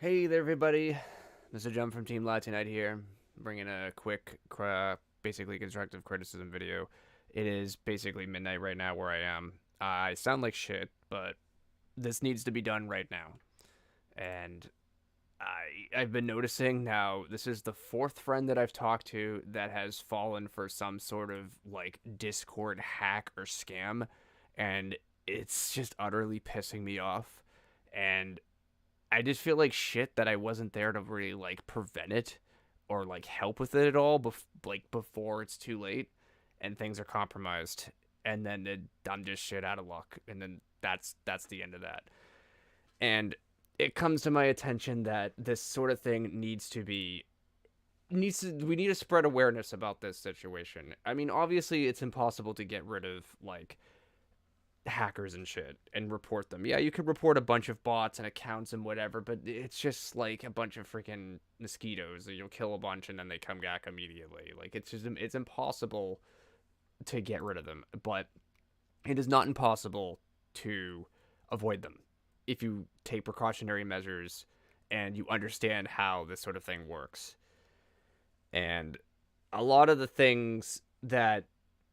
Hey there, everybody. Mr. Jump from Team Latinite here, bringing a quick, basically constructive criticism video. It is basically midnight right now where I am. I sound like shit, but this needs to be done right now. And I've been noticing now. This is the fourth friend that I've talked to that has fallen for some sort of like Discord hack or scam, and it's just utterly pissing me off. And I just feel like shit that I wasn't there to really like prevent it or like help with it at all before it's too late and things are compromised, and then I'm just shit out of luck, and then that's the end of that. And it comes to my attention that this sort of thing needs to we need to spread awareness about this situation. I mean, obviously it's impossible to get rid of like hackers and shit and report them. Yeah, you could report a bunch of bots and accounts and whatever, but it's just like a bunch of freaking mosquitoes. You'll kill a bunch and then they come back immediately. Like it's impossible to get rid of them, but it is not impossible to avoid them if you take precautionary measures and you understand how this sort of thing works. And a lot of the things that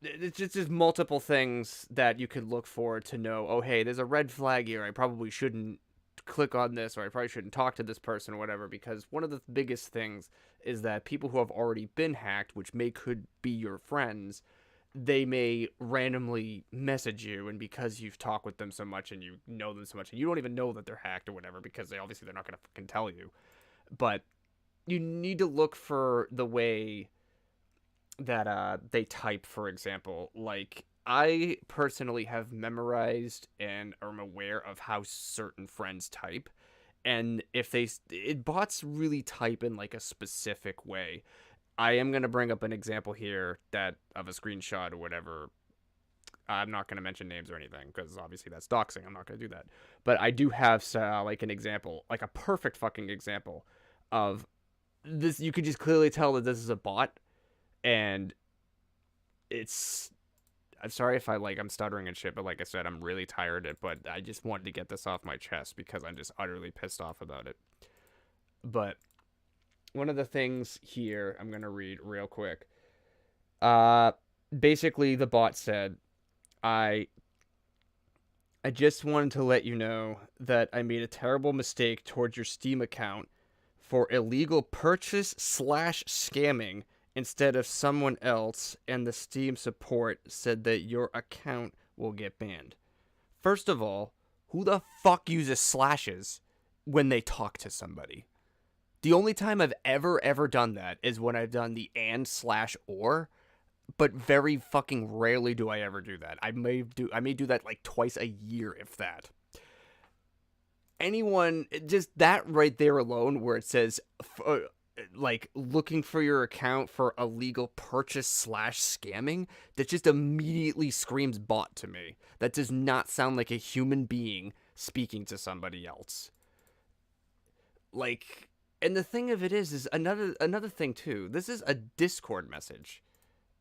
it's just multiple things that you could look for to know, oh hey, there's a red flag here, I probably shouldn't click on this, or I probably shouldn't talk to this person or whatever. Because one of the biggest things is that people who have already been hacked, which could be your friends, they may randomly message you, and because you've talked with them so much and you know them so much and you don't even know that they're hacked or whatever, because they're not going to fucking tell you. But you need to look for the way that they type, for example. Like, I personally have memorized and am aware of how certain friends type, and if bots really type in like a specific way. I am going to bring up an example here that of a screenshot or whatever. I'm not going to mention names or anything because obviously that's doxing. I'm not going to do that. But I do have like an example, like a perfect fucking example of this. You could just clearly tell that this is a bot, and it's I'm sorry if I'm stuttering and shit, but like I said, I'm really tired. But I just wanted to get this off my chest because I'm just utterly pissed off about it. But one of the things here I'm gonna read real quick. Uh, Basically the bot said, I I just wanted to let you know that I made a terrible mistake towards your Steam account for illegal purchase slash scamming instead of someone else, and the Steam support said that your account will get banned. First of all, who the fuck uses slashes when they talk to somebody? The only time I've ever done that is when I've done the and slash or, but very fucking rarely do I ever do that. I may do that like twice a year, if that. Anyone, just that right there alone, where it says like looking for your account for illegal purchase slash scamming, that just immediately screams bot to me. That does not sound like a human being speaking to somebody else. Like, and the thing of it is another thing too. This is a Discord message.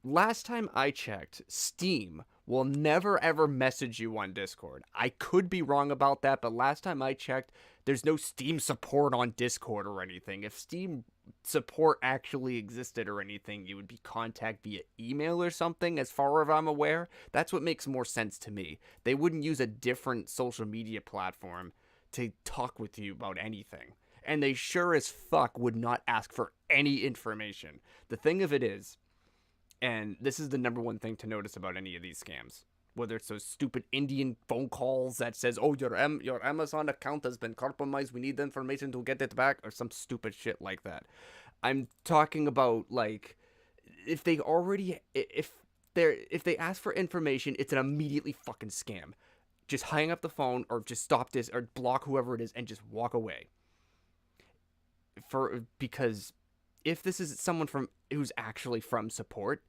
Last time I checked, Steam will never ever message you on Discord. I could be wrong about that, but last time I checked, there's no Steam support on Discord or anything. If Steam support actually existed or anything, you would be contact via email or something, as far as I'm aware. That's what makes more sense to me. They wouldn't use a different social media platform to talk with you about anything. And they sure as fuck would not ask for any information. The thing of it is, and this is the number one thing to notice about any of these scams, whether it's those stupid Indian phone calls that says, oh, your Amazon account has been compromised, we need the information to get it back, or some stupid shit like that. I'm talking about, like, if they ask for information, it's an immediately fucking scam. Just hang up the phone, or just stop this, or block whoever it is, and just walk away. Because if this is someone who's actually from support,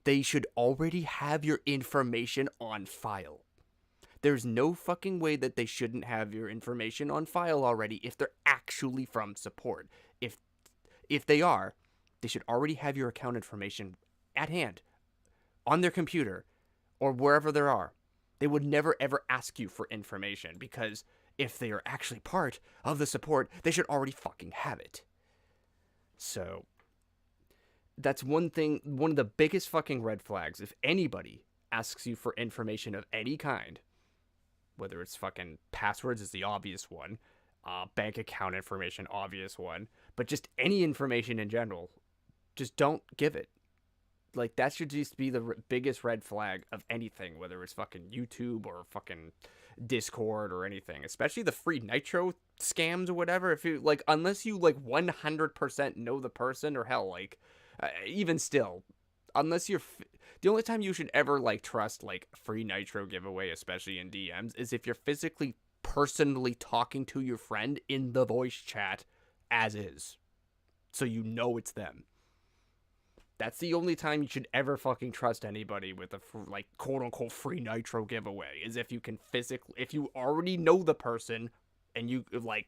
they should already have your information on file. There's no fucking way that they shouldn't have your information on file already if they're actually from support. If they are, they should already have your account information at hand, on their computer, or wherever they are. They would never ever ask you for information, because if they are actually part of the support, they should already fucking have it. So that's one thing, one of the biggest fucking red flags. If anybody asks you for information of any kind, whether it's fucking passwords is the obvious one, bank account information, obvious one, but just any information in general, just don't give it. Like, that should just be the biggest red flag of anything, whether it's fucking YouTube or fucking Discord or anything, especially the free Nitro scams or whatever. If you, like, unless you, like, 100% know the person, or hell, like, even still, unless you're, the only time you should ever, like, trust, like, free Nitro giveaway, especially in DMs, is if you're physically, personally talking to your friend in the voice chat as is. So you know it's them. That's the only time you should ever fucking trust anybody with a, like, quote-unquote free Nitro giveaway, is if you can physically, if you already know the person, and you, like,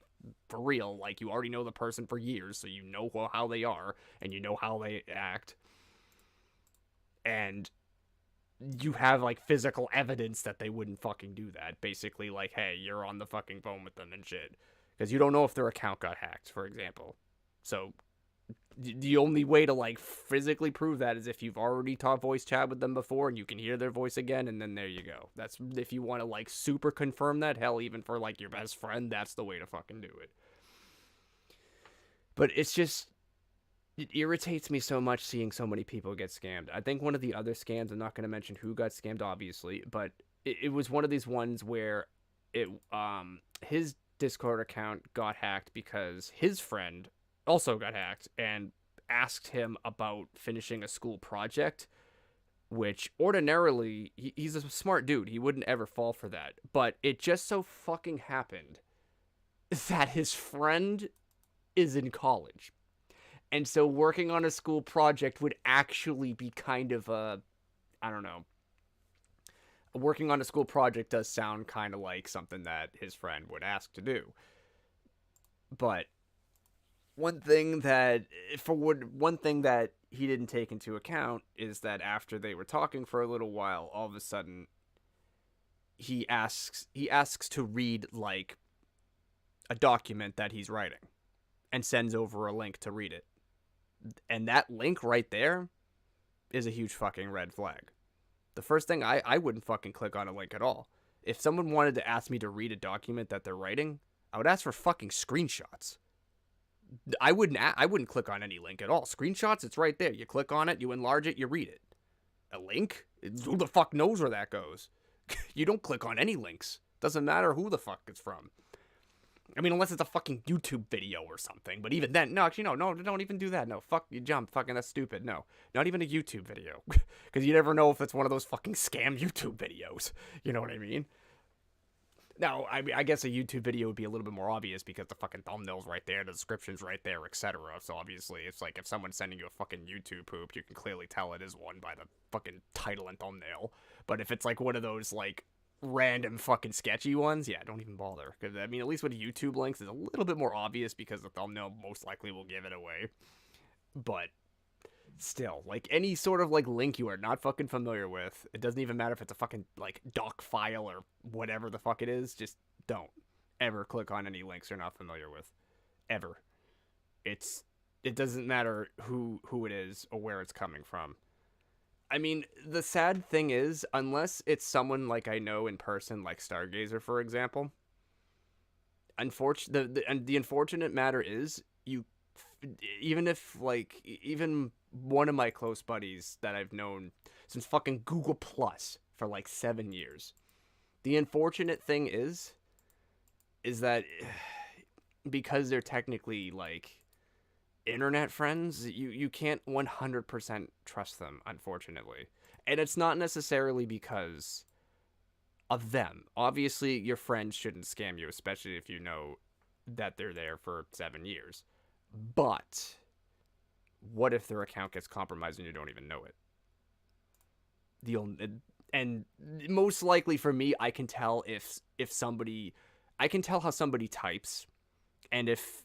for real, like, you already know the person for years, so you know how they are, and you know how they act, and you have, like, physical evidence that they wouldn't fucking do that. Basically, like, hey, you're on the fucking phone with them and shit. Because you don't know if their account got hacked, for example. So the only way to, like, physically prove that is if you've already taught voice chat with them before and you can hear their voice again, and then there you go. That's, if you want to, like, super confirm that, hell, even for, like, your best friend, that's the way to fucking do it. But it's just, it irritates me so much seeing so many people get scammed. I think one of the other scams, I'm not going to mention who got scammed, obviously, but it was one of these ones where it, his Discord account got hacked because his friend also got hacked and asked him about finishing a school project, which ordinarily, he's a smart dude, he wouldn't ever fall for that, but it just so fucking happened that his friend is in college, and so working on a school project would actually be kind of a, I don't know, working on a school project does sound kind of like something that his friend would ask to do. But one thing that he didn't take into account is that after they were talking for a little while, all of a sudden he asks to read, like, a document that he's writing, and sends over a link to read it. And that link right there is a huge fucking red flag. The first thing, I wouldn't fucking click on a link at all. If someone wanted to ask me to read a document that they're writing, I would ask for fucking screenshots. I wouldn't click on any link at all. Screenshots, it's right there. You click on it, you enlarge it, you read it. A link? Who the fuck knows where that goes? You don't click on any links. Doesn't matter who the fuck it's from. I mean, unless it's a fucking YouTube video or something. But even then, no, actually, no, don't even do that. No, fuck, you jump. Fucking, that's stupid. No, not even a YouTube video. Because you never know if it's one of those fucking scam YouTube videos. You know what I mean? Now, I mean, I guess a YouTube video would be a little bit more obvious because the fucking thumbnail's right there, the description's right there, etc. So obviously, it's like if someone's sending you a fucking YouTube poop, you can clearly tell it is one by the fucking title and thumbnail. But if it's like one of those, like, random fucking sketchy ones, yeah, don't even bother. Because, I mean, at least with YouTube links, it's a little bit more obvious because the thumbnail most likely will give it away. But still, like, any sort of, like, link you are not fucking familiar with, it doesn't even matter if it's a fucking, like, doc file or whatever the fuck it is, just don't ever click on any links you're not familiar with. Ever. It doesn't matter who it is or where it's coming from. I mean, the sad thing is, unless it's someone like I know in person, like Stargazer, for example, the unfortunate matter is, even if, like, even one of my close buddies that I've known since fucking Google Plus for like 7 years, the unfortunate thing is that because they're technically, like, internet friends, you can't 100% trust them, unfortunately. And it's not necessarily because of them. Obviously, your friends shouldn't scam you, especially if you know that they're there for 7 years. But what if their account gets compromised and you don't even know it? And most likely for me, I can tell I can tell how somebody types, and if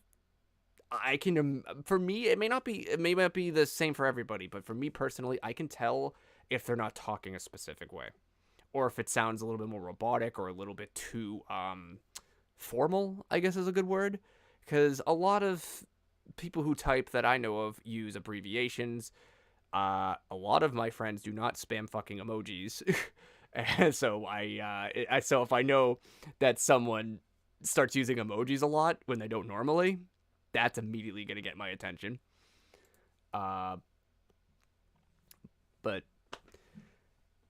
I can, for me, it may not be the same for everybody, but for me personally, I can tell if they're not talking a specific way, or if it sounds a little bit more robotic or a little bit too formal, I guess is a good word. Because a lot of people who type that I know of use abbreviations. A lot of my friends do not spam fucking emojis. And so so if I know that someone starts using emojis a lot when they don't normally, that's immediately gonna get my attention. Uh, but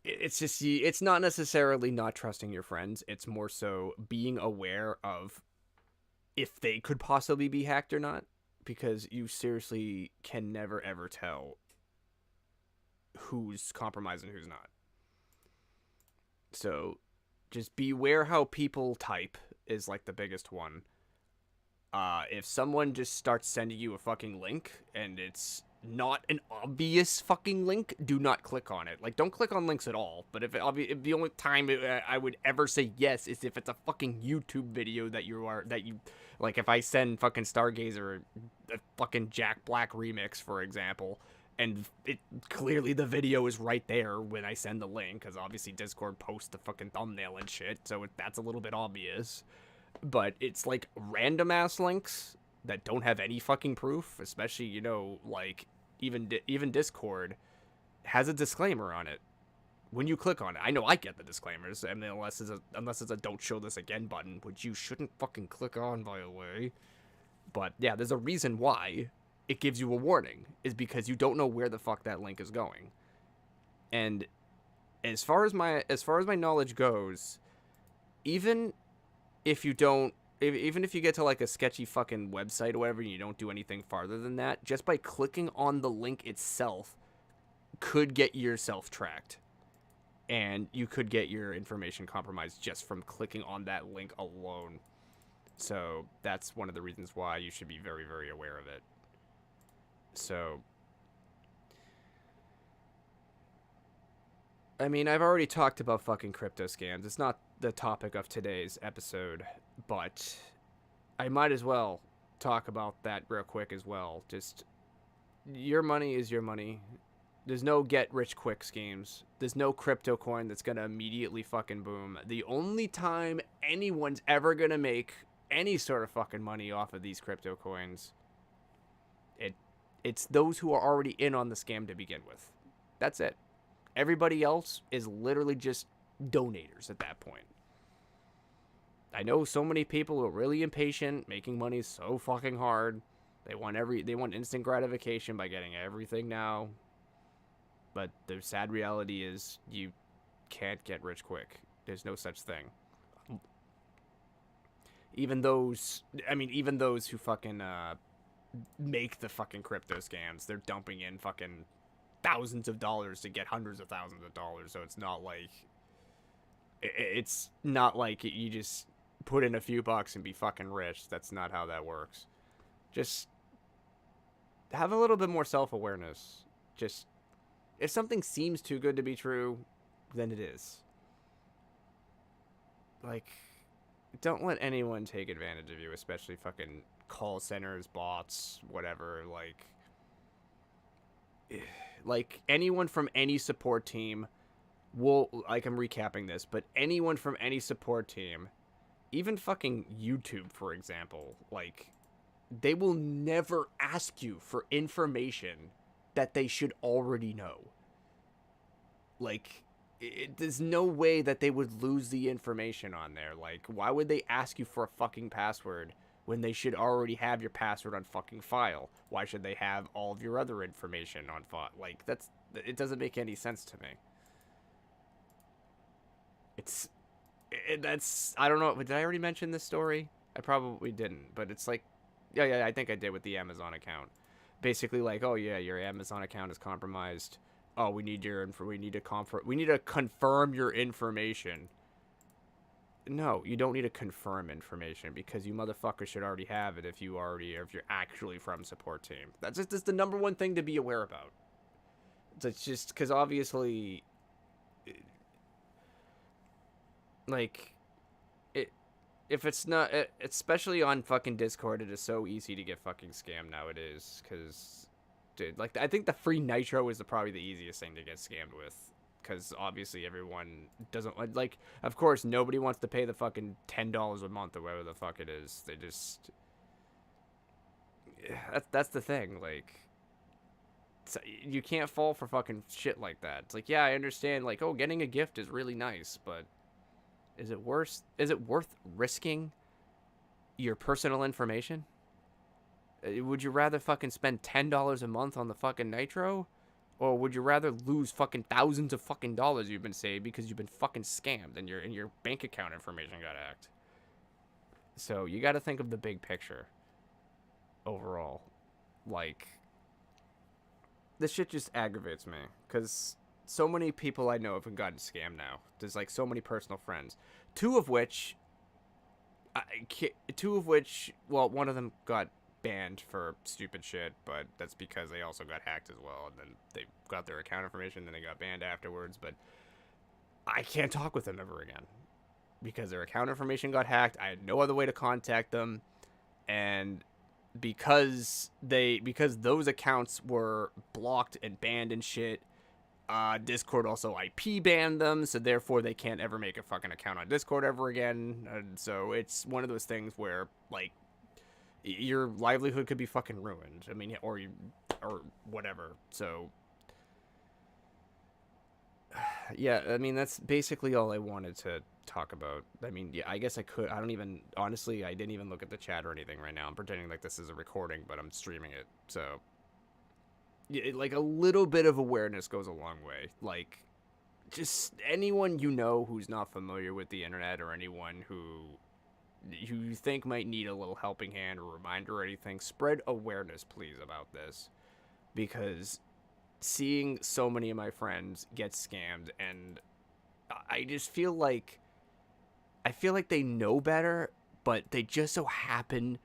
it's just it's not necessarily not trusting your friends. It's more so being aware of if they could possibly be hacked or not, because you seriously can never ever tell who's compromised and who's not. So just beware how people type is like the biggest one. If someone just starts sending you a fucking link and it's not an obvious fucking link, do not click on it. Like, don't click on links at all. But if the only time I would ever say yes is if it's a fucking YouTube video that you like. If I send fucking Stargazer a fucking Jack Black remix, for example, and it clearly the video is right there when I send the link, because obviously Discord posts the fucking thumbnail and shit, so that's a little bit obvious. But it's like random ass links that don't have any fucking proof, especially, you know, like even Discord has a disclaimer on it when you click on it. I know I get the disclaimers, and unless it's a don't show this again button, which you shouldn't fucking click on, by the way. But yeah, there's a reason why it gives you a warning, is because you don't know where the fuck that link is going. And as far as my knowledge goes, even if you don't, even if you get to like a sketchy fucking website or whatever, and you don't do anything farther than that, just by clicking on the link itself could get yourself tracked, and you could get your information compromised just from clicking on that link alone. So that's one of the reasons why you should be very, very aware of it. So, I mean, I've already talked about fucking crypto scams. It's not the topic of today's episode, but I might as well talk about that real quick as well. Just, your money is your money. There's no get rich quick schemes. There's no crypto coin that's gonna immediately fucking boom. The only time anyone's ever gonna make any sort of fucking money off of these crypto coins, it's those who are already in on the scam to begin with. That's it. Everybody else is literally just donators at that point. I know so many people who are really impatient, making money so fucking hard. They want instant gratification by getting everything now. But the sad reality is you can't get rich quick. There's no such thing. Even those who fucking make the fucking crypto scams, they're dumping in fucking thousands of dollars to get hundreds of thousands of dollars. So it's not like you just put in a few bucks and be fucking rich. That's not how that works. Just have a little bit more self-awareness. Just, if something seems too good to be true, then it is. Like, don't let anyone take advantage of you, especially fucking call centers, bots, whatever. Like anyone from any support team will, like, I'm recapping this, but anyone from any support team, even fucking YouTube, for example, like, they will never ask you for information that they should already know. Like, there's no way that they would lose the information on there. Like, why would they ask you for a fucking password when they should already have your password on fucking file? Why should they have all of your other information on file? Like, it doesn't make any sense to me. I don't know, did I already mention this story? I probably didn't, but it's like, yeah, I think I did with the Amazon account. Basically, like, oh yeah, your Amazon account is compromised. Oh, we need to confirm your information. No, you don't need to confirm information, because you motherfuckers should already have it if you're actually from support team. That's the number one thing to be aware about. It's just because obviously, like, if it's not, especially on fucking Discord, it is so easy to get fucking scammed nowadays. Because, dude, like, I think the free nitro is probably the easiest thing to get scammed with. because obviously everyone doesn't like. Of course, nobody wants to pay the fucking $10 a month or whatever the fuck it is. They just that's the thing. Like, you can't fall for fucking shit like that. It's like, yeah, I understand. Like, oh, getting a gift is really nice, but is it worth? Is it worth risking your personal information? Would you rather fucking spend $10 a month on the fucking nitro? Or would you rather lose fucking thousands of fucking dollars you've been saved because you've been fucking scammed and your bank account information got hacked? So you got to think of the big picture overall. Like, this shit just aggravates me because so many people I know have gotten scammed now. There's like so many personal friends, two of which, well, one of them got banned for stupid shit, but that's because they also got hacked as well, and then they got their account information, then they got banned afterwards. But I can't talk with them ever again because their account information got hacked. I had no other way to contact them, and because those accounts were blocked and banned and shit, Discord also IP banned them, so therefore they can't ever make a fucking account on Discord ever again. And so it's one of those things where, like, your livelihood could be fucking ruined. I mean, or whatever. So, yeah, I mean, that's basically all I wanted to talk about. I mean, yeah, I guess I could. Honestly, I didn't even look at the chat or anything right now. I'm pretending like this is a recording, but I'm streaming it. So, yeah, like, a little bit of awareness goes a long way. Like, just anyone you know who's not familiar with the internet, or anyone who you think might need a little helping hand or reminder or anything, spread awareness, please, about this. Because seeing so many of my friends get scammed, and I just feel like they know better, but they just so happen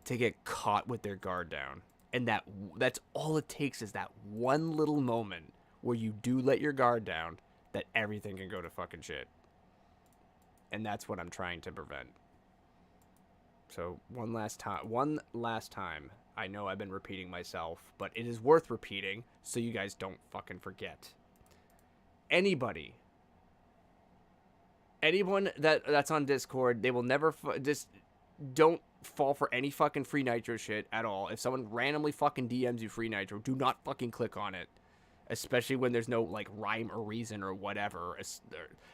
to get caught with their guard down. And that's all it takes, is that one little moment where you do let your guard down, that everything can go to fucking shit. And that's what I'm trying to prevent. So one last time, I know I've been repeating myself, but it is worth repeating so you guys don't fucking forget. Anyone that's on Discord, they will never just don't fall for any fucking free nitro shit at all. If someone randomly fucking DMs you free nitro, do not fucking click on it, especially when there's no like rhyme or reason or whatever.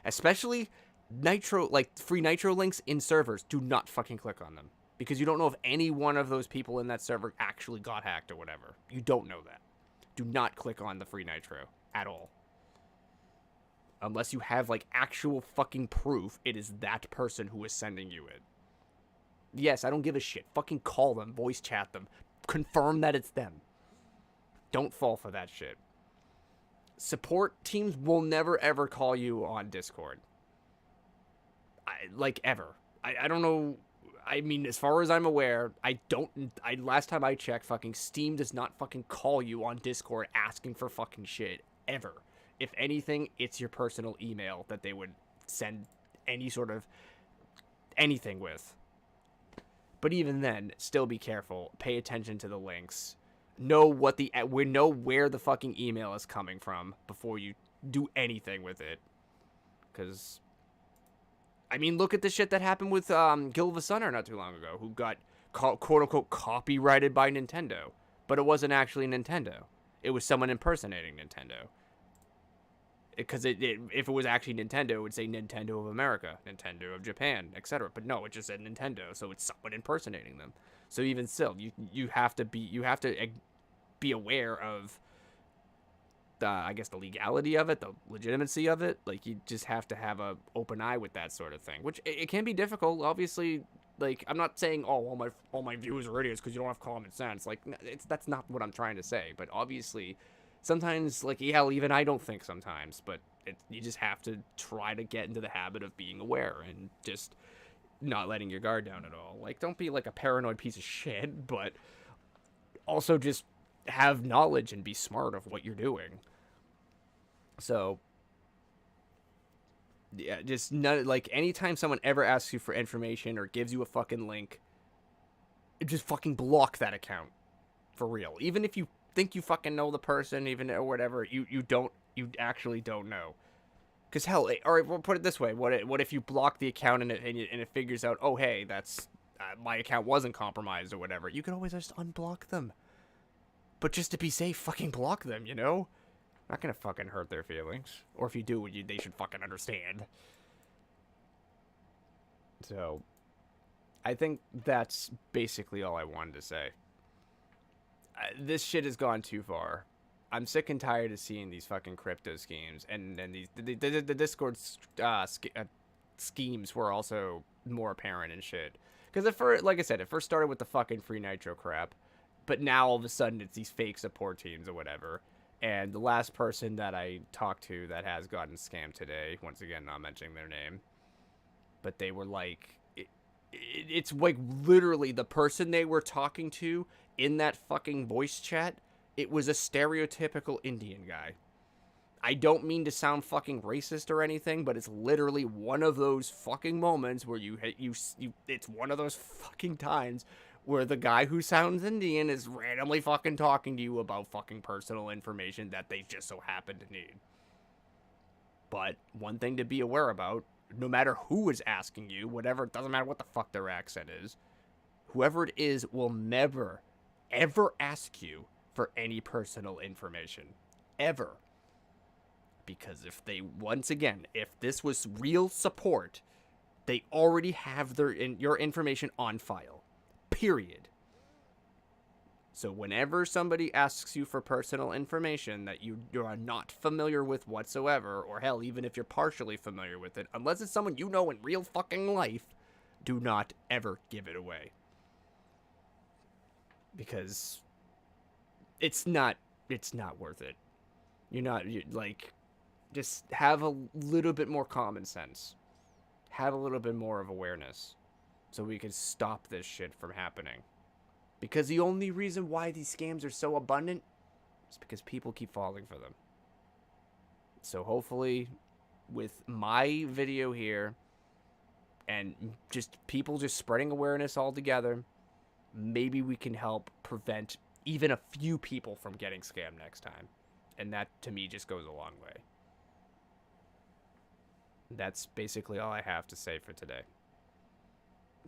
Especially nitro, like free nitro links in servers, do not fucking click on them, because you don't know if any one of those people in that server actually got hacked or whatever. You don't know that. Do not click on the free nitro at all, unless you have like actual fucking proof it is that person who is sending you it. Yes, I don't give a shit. Fucking call them, voice chat them, confirm that it's them. Don't fall for that shit. Support teams will never ever call you on Discord. Ever. I don't know. I mean, as far as I'm aware, last time I checked, fucking Steam does not fucking call you on Discord asking for fucking shit, ever. If anything, it's your personal email that they would send any sort of anything with. But even then, still be careful. Pay attention to the links. Know where the fucking email is coming from before you do anything with it. Because, I mean, look at the shit that happened with Guild of the Sunner not too long ago, who got quote-unquote copyrighted by Nintendo. But it wasn't actually Nintendo. It was someone impersonating Nintendo. Because if it was actually Nintendo, it would say Nintendo of America, Nintendo of Japan, etc. But no, it just said Nintendo, so it's someone impersonating them. So even still, you have to be aware of I guess the legality of it, the legitimacy of it. Like, you just have to have a open eye with that sort of thing, which it can be difficult. Obviously, like, I'm not saying all my viewers are idiots because you don't have common sense. Like, that's not what I'm trying to say. But obviously, sometimes, like, yeah, even I don't think sometimes, but you just have to try to get into the habit of being aware and just not letting your guard down at all. Like, don't be like a paranoid piece of shit, but also just have knowledge and be smart of what you're doing. So, yeah, just like, anytime someone ever asks you for information or gives you a fucking link, just fucking block that account. For real. Even if you think you fucking know the person, even or whatever, you don't You actually don't know. Because hell, all right, we'll put it this way: what if you block the account and it figures out, oh hey, that's my account wasn't compromised or whatever? You can always just unblock them. But just to be safe, fucking block them. You know, not gonna fucking hurt their feelings. Or if you do, they should fucking understand. So, I think that's basically all I wanted to say. This shit has gone too far. I'm sick and tired of seeing these fucking crypto schemes, and the Discord schemes were also more apparent and shit. Because at first, like I said, it first started with the fucking free nitro crap, but now all of a sudden it's these fake support teams or whatever. And the last person that I talked to that has gotten scammed today, once again not mentioning their name, but they were like, it's like literally the person they were talking to in that fucking voice chat, it was a stereotypical Indian guy. I don't mean to sound fucking racist or anything, but it's literally one of those fucking moments where it's one of those fucking times where the guy who sounds Indian is randomly fucking talking to you about fucking personal information that they just so happen to need. But one thing to be aware about, no matter who is asking you, whatever, it doesn't matter what the fuck their accent is, whoever it is will never, ever ask you for any personal information. Ever. Because if they, once again, if this was real support, they already have your information on file. Period. So whenever somebody asks you for personal information that you are not familiar with whatsoever, or hell, even if you're partially familiar with it, unless it's someone you know in real fucking life, do not ever give it away. Because it's not worth it. Just have a little bit more common sense. Have a little bit more of awareness. So we can stop this shit from happening. Because the only reason why these scams are so abundant is because people keep falling for them. So hopefully, with my video here, and just people just spreading awareness all together, maybe we can help prevent even a few people from getting scammed next time. And that, to me, just goes a long way. That's basically all I have to say for today.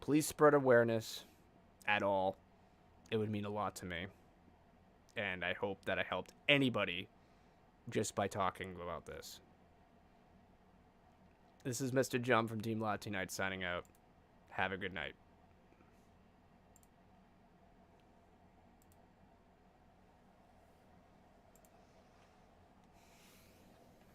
Please spread awareness at all. It would mean a lot to me. And I hope that I helped anybody just by talking about this. This is Mr. Jump from Team Latinite signing out. Have a good night.